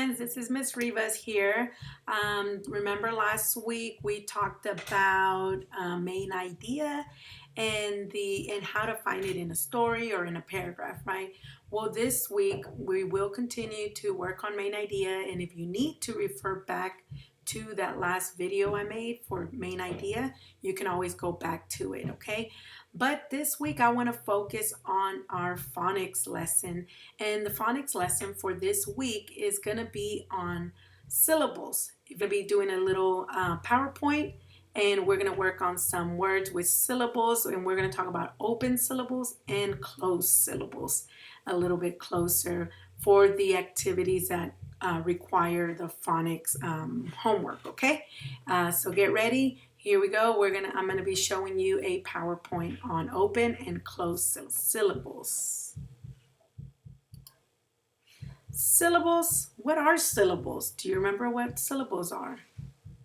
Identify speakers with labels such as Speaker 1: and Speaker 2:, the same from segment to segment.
Speaker 1: friends, this is Miss Rivas here. Remember last week we talked about main idea and how to find it in a story or in a paragraph, right? Well, this week we will continue to work on main idea, and if you need to refer back to that last video I made for main idea, you can always go back to it, okay? But this week I want to focus on our phonics lesson, and the phonics lesson for this week is going to be on syllables. You're going to be doing a little PowerPoint, and we're going to work on some words with syllables, and we're going to talk about open syllables and closed syllables a little bit closer for the activities that require the phonics homework, okay? So get ready. Here we go. I'm gonna be showing you a PowerPoint on open and closed syllables. Syllables. What are syllables? Do you remember what syllables are?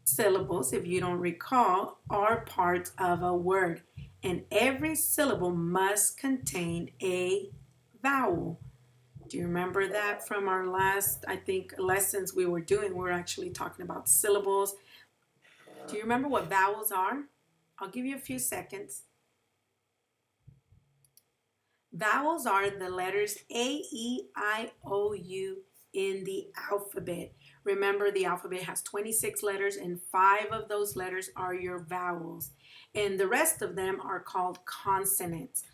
Speaker 1: Syllables, if you don't recall, are parts of a word, and every syllable must contain a vowel. Do you remember that from our last, I think, lessons we were doing? We were actually talking about syllables. Do you remember what vowels are? I'll give you a few seconds. Vowels are the letters A, E, I, O, U in the alphabet. Remember, the alphabet has 26 letters, and 5 of those letters are your vowels. And the rest of them are called consonants.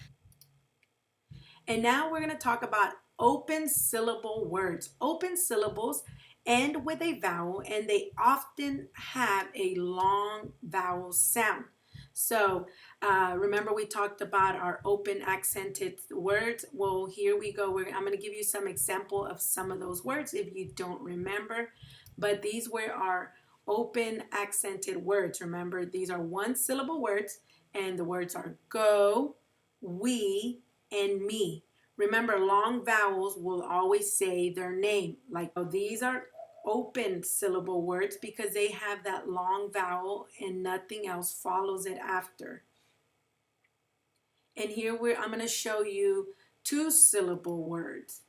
Speaker 1: And now we're going to talk about open syllable words. Open syllables end with a vowel, and they often have a long vowel sound. So remember we talked about our open accented words. Well, here we go. I'm going to give you some example of some of those words if you don't remember. But these were our open accented words. Remember, these are one syllable words, and the words are go, we, and me. Remember, long vowels will always say their name. Like, oh, these are open syllable words because they have that long vowel and nothing else follows it after. And here I'm going to show you 2 syllable words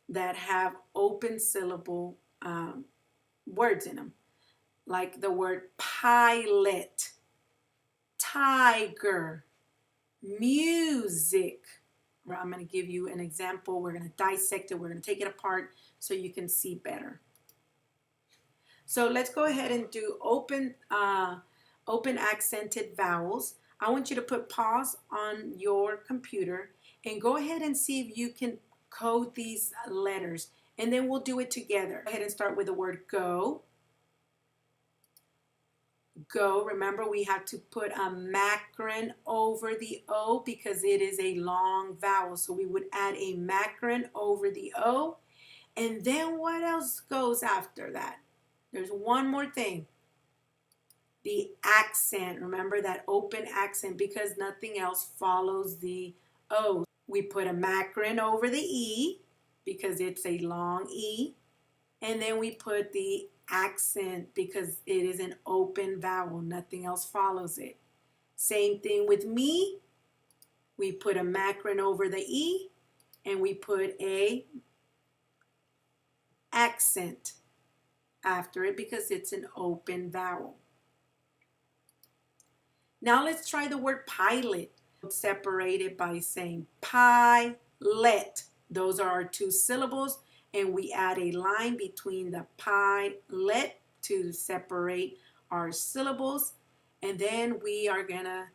Speaker 1: that have open syllable words in them. Like the word pilot, tiger, music. I'm going to give you an example. We're going to dissect it. We're going to take it apart so you can see better. So let's go ahead and do open accented vowels. I want you to put pause on your computer and go ahead and see if you can code these letters. And then we'll do it together. Go ahead and start with the word go. Go. Remember, we have to put a macron over the O because it is a long vowel. So we would add a macron over the O. And then what else goes after that? There's one more thing. The accent. Remember that open accent because nothing else follows the O. We put a macron over the E because it's a long E. And then we put the accent because it is an open vowel. Nothing else follows it. Same thing with me. We put a macron over the E and we put a accent after it because it's an open vowel. Now let's try the word pilot. Separate it by saying pilot. Those are our 2 syllables. And we add a line between the pilot to separate our syllables. And then we are going to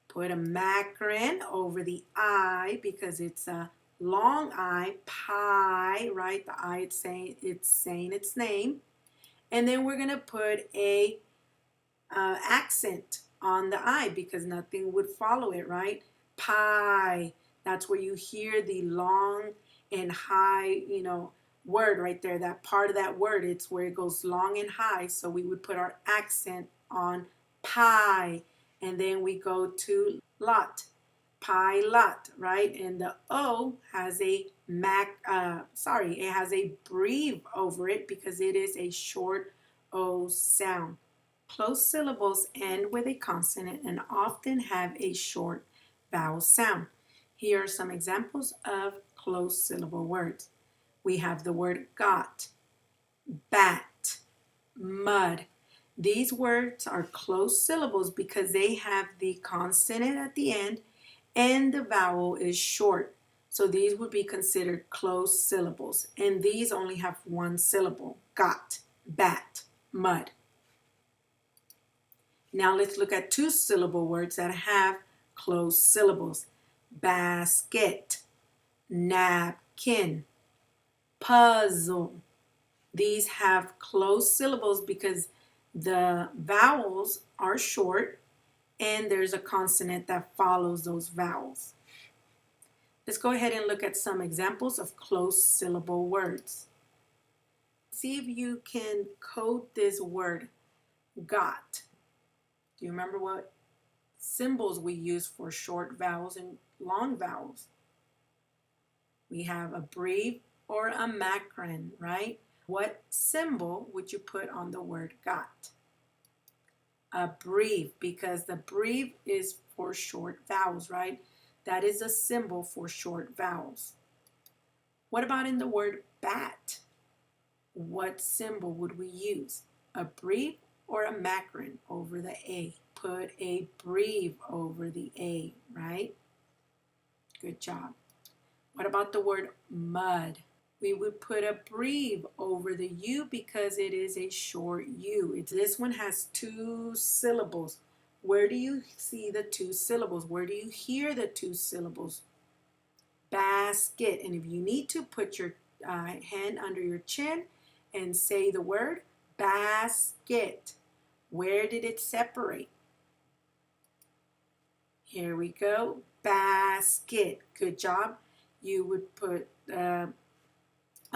Speaker 1: put a macron over the I because it's a long I, pi, right? The I, it's saying its name. And then we're going to put a accent on the I because nothing would follow it, right? Pi. That's where you hear the long and high, word right there. That part of that word, it's where it goes long and high. So we would put our accent on pi. And then we go to lot. Pilot, right? And the O has a it has a breve over it because it is a short O sound. Closed syllables end with a consonant and often have a short vowel sound. Here are some examples of closed syllable words. We have the word got, bat, mud. These words are closed syllables because they have the consonant at the end and the vowel is short. So these would be considered closed syllables. And these only have one syllable. Got, bat, mud. Now let's look at two-syllable words that have closed syllables. Basket, napkin, puzzle. These have closed syllables because the vowels are short and there's a consonant that follows those vowels. Let's go ahead and look at some examples of closed syllable words. See if you can code this word, got. Do you remember what symbols we use for short vowels and long vowels? We have a breve or a macron, right? What symbol would you put on the word got? A breve, because the breve is for short vowels, right? That is a symbol for short vowels. What about in the word bat? What symbol would we use? A breve or a macron over the A? Put a breve over the A, right? Good job. What about the word mud? We would put a breve over the U because it is a short U. This one has two syllables. Where do you see the two syllables? Where do you hear the two syllables? Basket. And if you need to, put your hand under your chin and say the word basket. Where did it separate? Here we go. Basket. Good job. You would put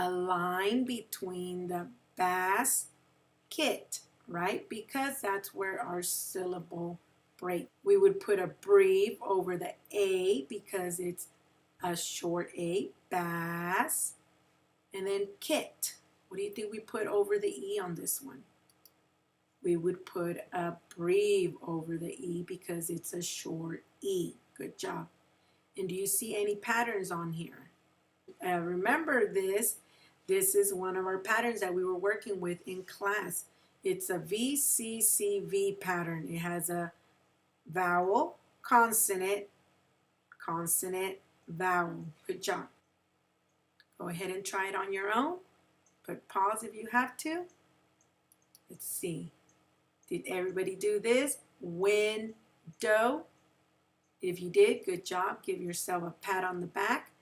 Speaker 1: a line between the basket, right? Because that's where our syllable break. We would put a breve over the A because it's a short A, bass, and then kit. What do you think we put over the E on this one? We would put a breve over the E because it's a short E. Good job. And do you see any patterns on here? Remember this. This is one of our patterns that we were working with in class. It's a VCCV pattern. It has a vowel, consonant, consonant, vowel. Good job. Go ahead and try it on your own. Put pause if you have to. Let's see. Did everybody do this? Window. If you did, good job. Give yourself a pat on the back.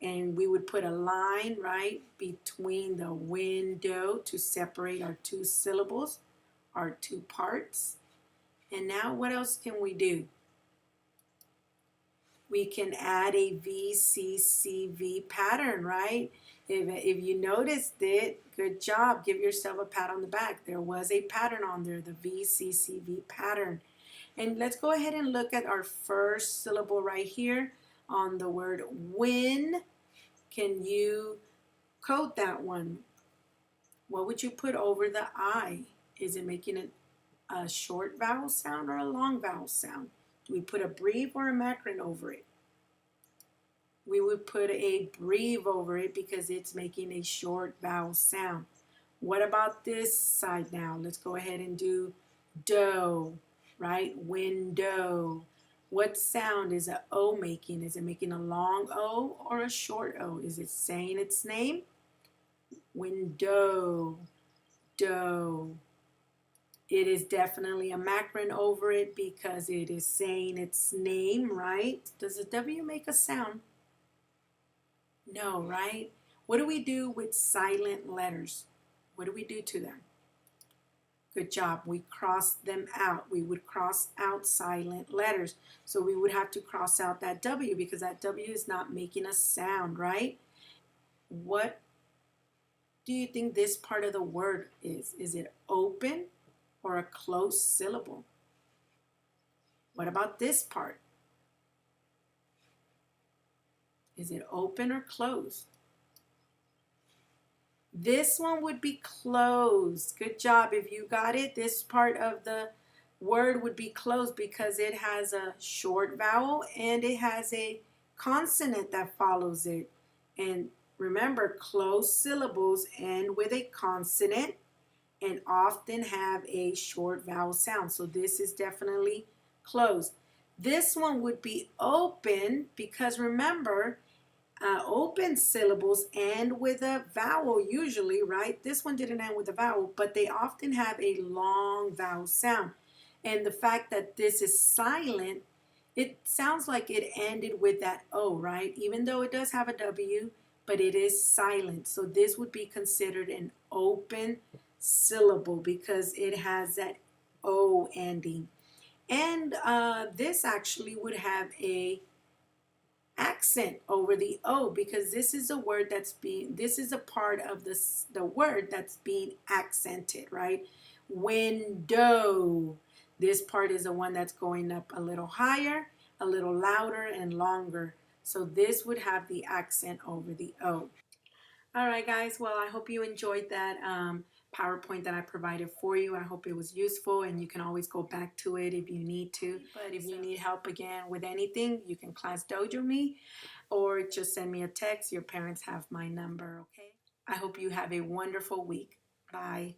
Speaker 1: And we would put a line right between the window to separate our two syllables, our two parts. And now what else can we do? We can add a VCCV pattern, right? If you noticed it, good job. Give yourself a pat on the back. There was a pattern on there, the VCCV pattern. And let's go ahead and look at our first syllable right here on the word win. Can you code that one? What would you put over the I? Is it making it a short vowel sound or a long vowel sound? Do we put a breve or a macron over it? We would put a breve over it because it's making a short vowel sound. What about this side now? Let's go ahead and do dough, right? Window. What sound is an O making? Is it making a long O or a short O? Is it saying its name? Window, dough. It is definitely a macron over it because it is saying its name, right? Does a W make a sound? No, right? What do we do with silent letters? What do we do to them? Good job. We cross them out. We would cross out silent letters. So we would have to cross out that W because that W is not making a sound, right? What do you think this part of the word is? Is it open or a closed syllable? What about this part? Is it open or closed? This one would be closed. Good job. If you got it, this part of the word would be closed because it has a short vowel and it has a consonant that follows it. And remember, closed syllables end with a consonant and often have a short vowel sound. So this is definitely closed. This one would be open because remember, open syllables end with a vowel usually, right? This one didn't end with a vowel, but they often have a long vowel sound. And the fact that this is silent, it sounds like it ended with that O, right? Even though it does have a W, but it is silent. So this would be considered an open syllable because it has that O ending. And this actually would have a accent over the O because this is a word this is a part of the word that's being accented, right? Window. This part is the one that's going up a little higher, a little louder, and longer. So this would have the accent over the O. All right, guys. Well, I hope you enjoyed that PowerPoint that I provided for you. I hope it was useful, and you can always go back to it if you need to. But if you need help again with anything, you can Class Dojo me or just send me a text. Your parents have my number, okay? I hope you have a wonderful week. Bye.